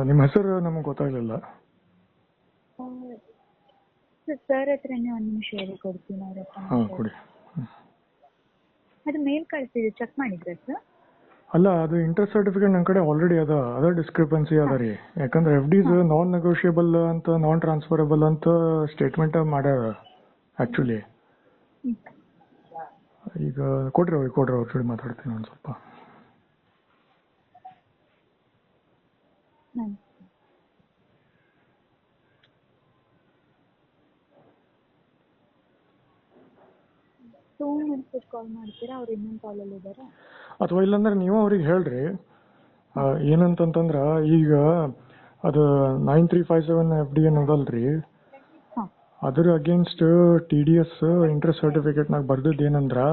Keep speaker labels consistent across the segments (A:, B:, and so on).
A: ನಿಮ್ಮ ಹೆಸರು ನಮಗೆ ಗೊತ್ತಾಗಲಿಲ್ಲ.
B: ಸರ್ ಹತ್ರನೇ ಒಂದು ನಿಮಿಷ ಹೇಳಿ ಕೊಡ್ತೀನಿ ಅವ್ರ ಹತ್ರ.
A: ಹಾಂ ಕೊಡಿ.
B: ಅದು ಮೇಲ್ ಕಳಿಸಿದ್ದು ಚೆಕ್ ಮಾಡಿದ್ರಾ ಸರ್?
A: ಅಲ್ಲ, ಅದು ಇಂಟ್ರೆಸ್ಟ್ ಸರ್ಟಿಫಿಕೇಟ್ ನನ್ನ ಕಡೆ ಆಲ್ರೆಡಿ ಅದ ಡಿಸ್ಕ್ರಿಪೆನ್ಸಿ ಅದ ರೀ. ಯಾಕಂದ್ರೆ ಎಫ್ ಡಿಸ್ ನಾನ್ ನೆಗೋಷಿಯಬಲ್ ಅಂತ ನಾನ್ ಟ್ರಾನ್ಸ್ಫರಬಲ್ ಅಂತ ಸ್ಟೇಟ್ಮೆಂಟ್ ಮಾಡ್ಯಾರ ಆ್ಯಕ್ಚುಲಿ. ಈಗ ಕೊಡ್ರಿ ಅವ್ರ ಜೋಡಿ ಮಾತಾಡ್ತೀನಿ ಒಂದು ಸ್ವಲ್ಪ.
B: ಕಾಲ್ ಮಾಡ್ತೀರಾ? ಅವ್ರು ಇನ್ನೊಂದು ಕಾಲಲ್ಲಿ ಇದ್ದಾರೆ.
A: ಅಥವಾ ಇಲ್ಲಾಂದ್ರೆ ನೀವು ಅವ್ರಿಗೆ ಹೇಳ್ರಿ ಏನಂತಂದ್ರೆ, ಈಗ ಅದು 9357 ಎಫ್ ಡಿ ಏನದಲ್ರಿ, ಅದ್ರ ಅಗೇನ್ಸ್ಟ್ TDS ಇಂಟ್ರೆಸ್ಟ್ ಸರ್ಟಿಫಿಕೇಟ್ನಾಗ ಬರ್ದಿದ್ದು ಏನಂದ್ರೆ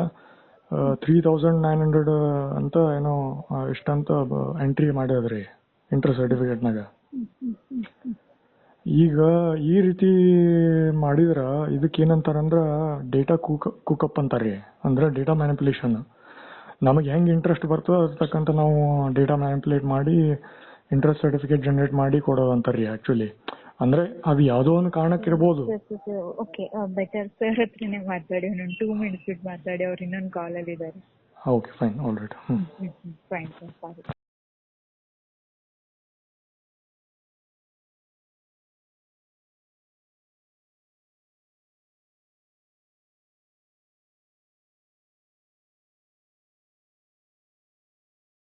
A: 3900 ಅಂತ ಏನೋ ಇಷ್ಟಂತ ಎಂಟ್ರಿ ಮಾಡ್ಯದ್ರಿ ಇಂಟ್ರೆಸ್ಟ್ ಸರ್ಟಿಫಿಕೇಟ್ನಾಗ. ಈಗ ಈ ರೀತಿ ಮಾಡಿದ್ರ ಇದಕ್ಕೆ ಏನಂತಾರಂದ್ರ ಡೇಟಾ ಕುಕಪ್ ಅಂತಾರ್ರಿ. ಅಂದ್ರೆ ಡೇಟಾ ಮ್ಯಾನಿಪುಲೇಷನ್. ನಮಗೆ ಹೆಂಗೆ ಇಂಟ್ರೆಸ್ಟ್ ಬರ್ತೋ ಅದ್ರ ತಕ್ಕಂತ ನಾವು ಡೇಟಾ ಮ್ಯಾನಿಪುಲೇಟ್ ಮಾಡಿ ಇಂಟ್ರೆಸ್ಟ್ ಸರ್ಟಿಫಿಕೇಟ್ ಜನರೇಟ್ ಮಾಡಿ ಕೊಡೋದು ಅಂತಾರ್ರಿ ಆಕ್ಚುಲಿ. ಅಂದ್ರೆ ಅದು ಯಾವುದೋ ಒಂದು ಕಾರಣಕ್ಕೆ ಇರ್ಬೋದು.
B: ಓಕೆ, ಬೆಟರ್ ಸರ್ ಹತ್ರನೇ ಮಾತಾಡಿ. ಒಂದು 2 minutes ಬಿಟ್ಟು ಮಾತಾಡಿ, ಅವ್ರು ಇನ್ನೊಂದು ಕಾಲಲ್ಲಿ ಇದ್ದಾರೆ.
A: Okay fine, all right.
B: Fine sir.